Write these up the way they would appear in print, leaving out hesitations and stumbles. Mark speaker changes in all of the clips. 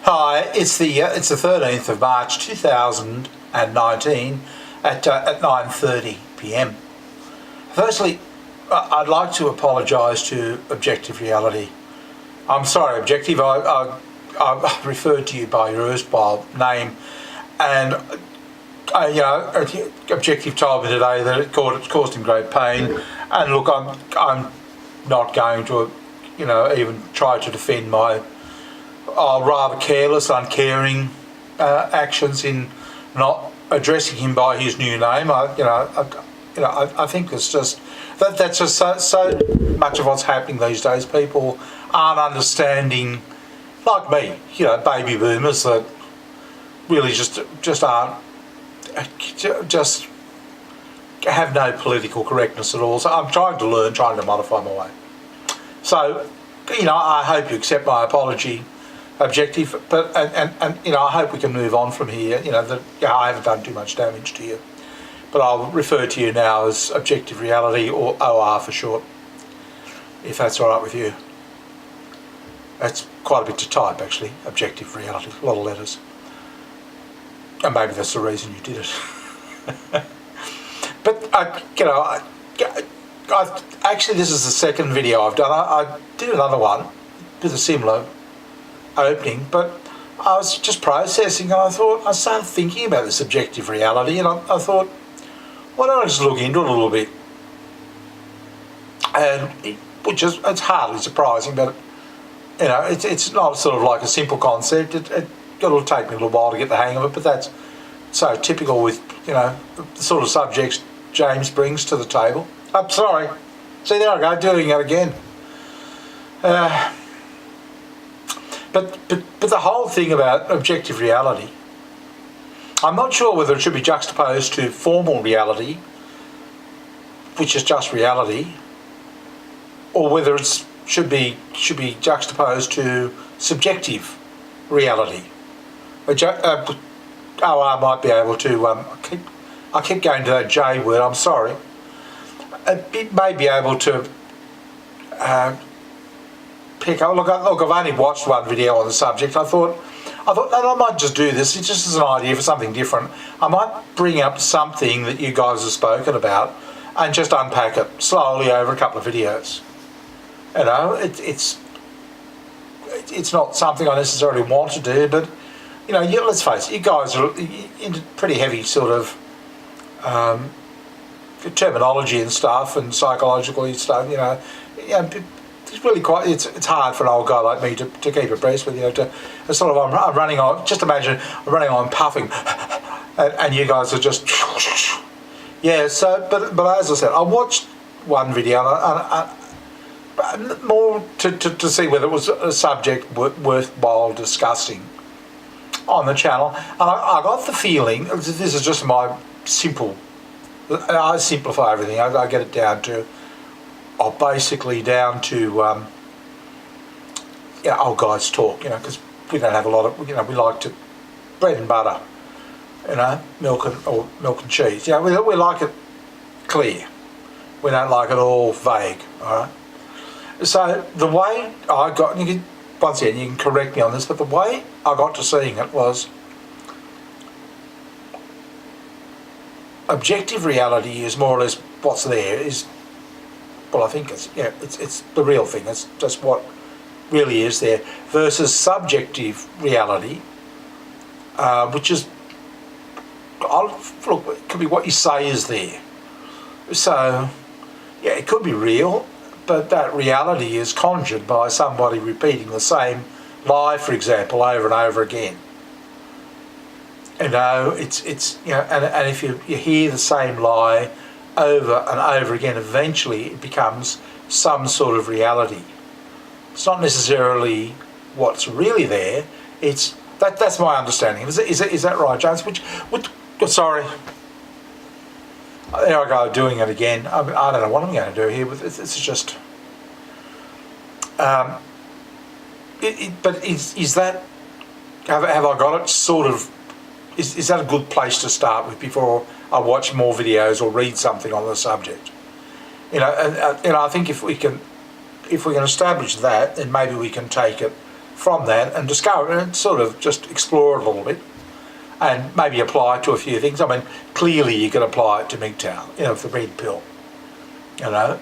Speaker 1: Hi, it's the 13th of March 2019 at 9:30 p.m. Firstly, I'd like to apologise to Objective Reality. I'm sorry, Objective. I referred to you by your erstwhile name, and Objective told me today that it caused him great pain. And look, I'm not going to even try to defend my rather careless, uncaring actions in not addressing him by his new name. I think it's just that's just so much of what's happening these days. People aren't understanding, like me, baby boomers that really just aren't, just have no political correctness at all. So I'm trying to modify my way. So, I hope you accept my apology, Objective, but and I hope we can move on from here. I haven't done too much damage to you, but I'll refer to you now as Objective Reality, or OR for short, if that's all right with you. That's quite a bit to type, actually. Objective Reality, a lot of letters, and maybe that's the reason you did it. But actually, this is the second video I've done. I did another one with a similar opening, but I was just processing, and I started thinking about this Objective Reality, and I thought, why don't I just look into it a little bit? And it's hardly surprising, but it's not sort of like a simple concept. It'll take me a little while to get the hang of it, but that's so typical with the sort of subjects James brings to the table. I'm sorry. See, there I go, doing it again. But the whole thing about Objective Reality, I'm not sure whether it should be juxtaposed to formal reality, which is just reality, or whether it should be juxtaposed to subjective reality. Which I might be able to. I keep going to that J word. I'm sorry. It may be able to pick up. Look, I've only watched one video on the subject. I thought I might just do this. It's just as an idea for something different. I might bring up something that you guys have spoken about and just unpack it slowly over a couple of videos. It's not something I necessarily want to do, but let's face it, you guys are into pretty heavy sort of terminology and stuff, and psychological stuff. It's really quite. It's hard for an old guy like me to keep abreast with. To sort of I'm running on. Just imagine I'm running on puffing, and you guys are just So, but as I said, I watched one video and more to see whether it was a subject worthwhile discussing on the channel, and I got the feeling, this is just my simple. I simplify everything. I get it down to. Basically down to old guys talk, because we don't have a lot of, we like to bread and butter, milk and cheese. We like it clear. We don't like it all vague. All right. So the way I got, and once again you can correct me on this, but the way I got to seeing it was Objective Reality is more or less what's there is. Well, I think it's the real thing. It's just what really is there, versus subjective reality, which is, look, it could be what you say is there. So, it could be real, but that reality is conjured by somebody repeating the same lie, for example, over and over again. And if you hear the same lie over and over again, eventually it becomes some sort of reality. It's not necessarily what's really there. It's that's my understanding. Is that right, James? Sorry, there I go doing it again. I don't know what I'm going to do here. But it's just. But is that? Have I got it sort of? Is that a good place to start with before I watch more videos or read something on the subject? I think if we can establish that, then maybe we can take it from that and discover and sort of just explore it a little bit and maybe apply it to a few things. I mean, clearly you can apply it to mgtow, the red pill, you know.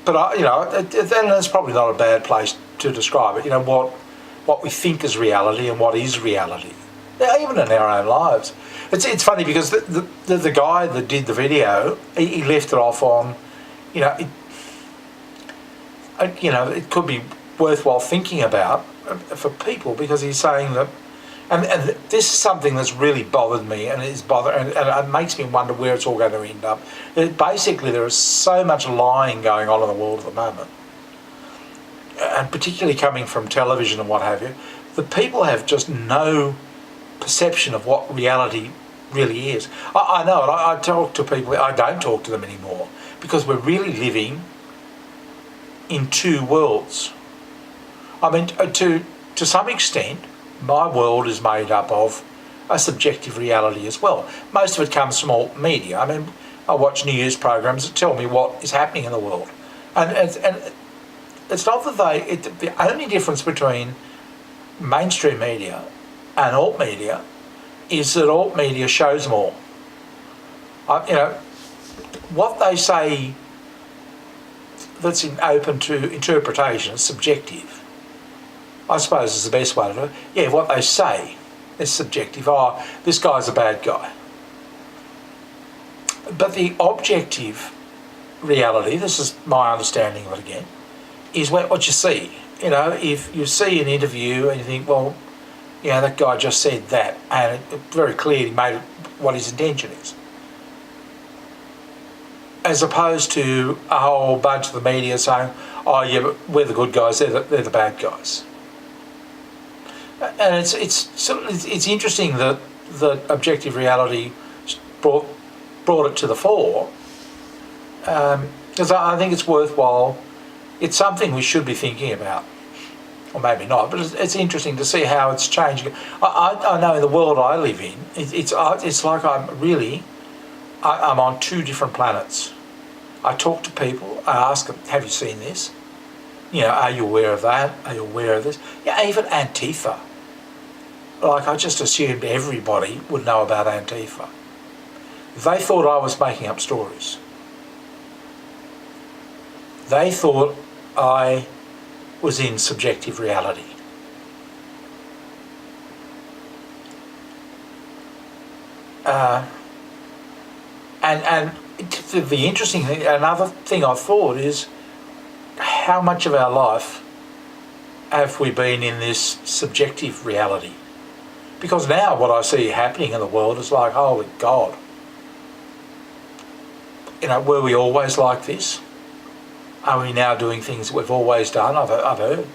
Speaker 1: But then it's probably not a bad place to describe it. What we think is reality and what is reality, even in our own lives. It's funny because the guy that did the video, he left it off on, it could be worthwhile thinking about for people, because he's saying that, and this is something that's really bothered me, and and it makes me wonder where it's all going to end up. Basically, there is so much lying going on in the world at the moment, and particularly coming from television and what have you, that people have just no perception of what reality really is. I know, and I talk to people, I don't talk to them anymore, because we're really living in two worlds. I mean, to some extent, my world is made up of a subjective reality as well. Most of it comes from alt media. I mean, I watch news programs that tell me what is happening in the world. And it's not that the only difference between mainstream media and alt media is that alt media shows more. What they say that's open to interpretation is subjective, I suppose, is the best way to do it. Yeah, what they say is subjective. Oh, this guy's a bad guy. But the objective reality, this is my understanding of it again, is what you see. If you see an interview and you think, well, that guy just said that, and it very clearly made it what his intention is. As opposed to a whole bunch of the media saying, oh yeah, but we're the good guys, they're the bad guys. And it's interesting that objective reality brought it to the fore, because I think it's worthwhile. It's something we should be thinking about, or maybe not. But it's interesting to see how it's changing. I know in the world I live in, it's like I'm on two different planets. I talk to people. I ask them, "Have you seen this? Are you aware of that? Are you aware of this?" Yeah, even Antifa. Like, I just assumed everybody would know about Antifa. They thought I was making up stories. They thought I was in subjective reality. And the interesting thing, another thing I thought is, how much of our life have we been in this subjective reality? Because now what I see happening in the world is like, holy God. Were we always like this? Are we now doing things we've always done? I've heard.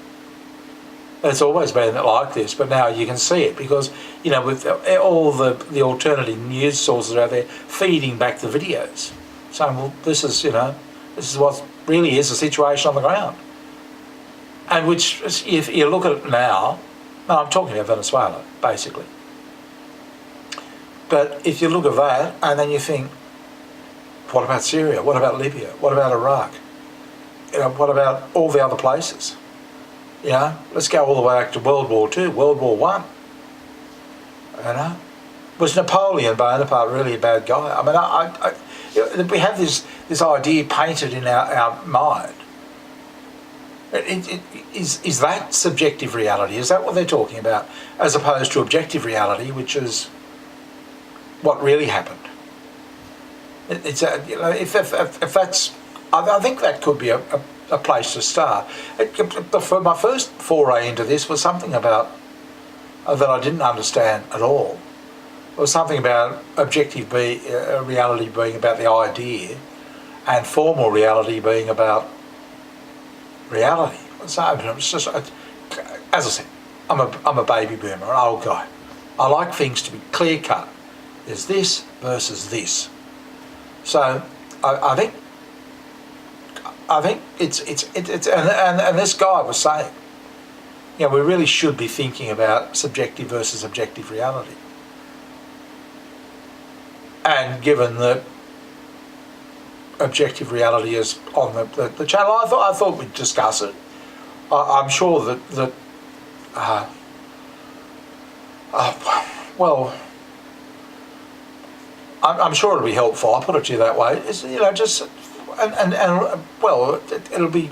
Speaker 1: It's always been like this, but now you can see it because, with all the alternative news sources out there feeding back the videos, saying, well, this is what really is the situation on the ground. And which, if you look at it now, I'm talking about Venezuela, basically. But if you look at that and then you think, what about Syria? What about Libya? What about Iraq? What about all the other places? Let's go all the way back to World War II, World War One. Was Napoleon Bonaparte really a bad guy? I mean, we have this idea painted in our mind. Is that subjective reality? Is that what they're talking about, as opposed to objective reality, which is what really happened? If that's, I think that could be a place to start. My first foray into this was something about that I didn't understand at all. It was something about objective reality being about the idea, and formal reality being about reality. So it's just, as I said, I'm a baby boomer, an old guy. I like things to be clear cut. There's this versus this. So I think it's and this guy was saying, we really should be thinking about subjective versus objective reality. And given that objective reality is on the channel, I thought we'd discuss it. I'm sure that well, I'm sure it'll be helpful. I'll put it to you that way. It's, just and well, it'll be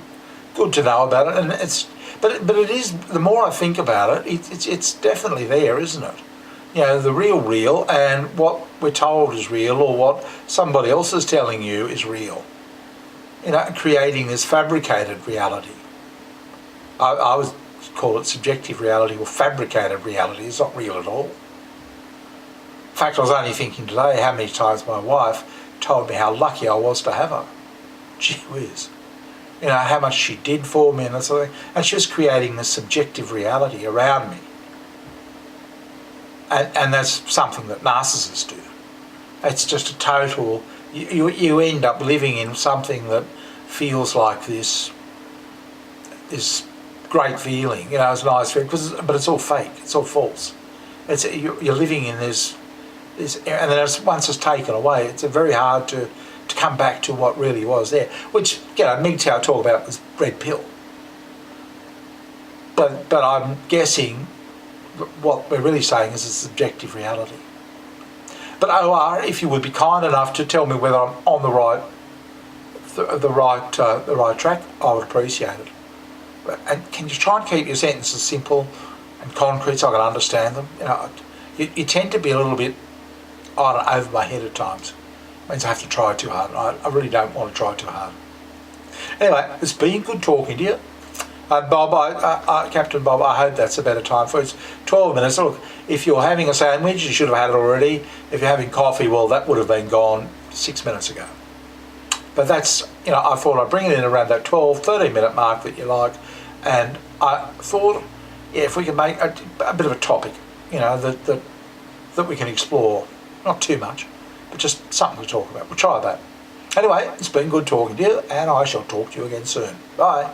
Speaker 1: good to know about it. And but it is. The more I think about it, it's definitely there, isn't it? The real, and what we're told is real, or what somebody else is telling you is real. Creating this fabricated reality. I would call it subjective reality or fabricated reality. It's not real at all. In fact, I was only thinking today how many times my wife told me how lucky I was to have her. Gee whiz. How much she did for me and that sort of thing. And she was creating this subjective reality around me. And that's something that narcissists do. It's just a total... You end up living in something that feels like this great feeling, it's nice, but it's all fake, it's all false. You're living in this, and then once it's taken away, it's very hard to come back to what really was there. Which, mgtow talk about this red pill. But I'm guessing what we're really saying is a subjective reality. But OR, if you would be kind enough to tell me whether I'm on the right track, I would appreciate it. And can you try and keep your sentences simple and concrete so I can understand them? You tend to be a little bit over my head at times. It means I have to try too hard. I really don't want to try too hard. Anyway, it's been good talking to you. Bob, Captain Bob, I hope that's a better time for it. It's 12 minutes. Look, if you're having a sandwich, you should have had it already. If you're having coffee, well, that would have been gone 6 minutes ago. But that's, I thought I'd bring it in around that 12, 13 minute mark that you like. And I thought, if we can make a bit of a topic, that we can explore. Not too much, but just something to talk about. We'll try that. Anyway, it's been good talking to you, and I shall talk to you again soon. Bye.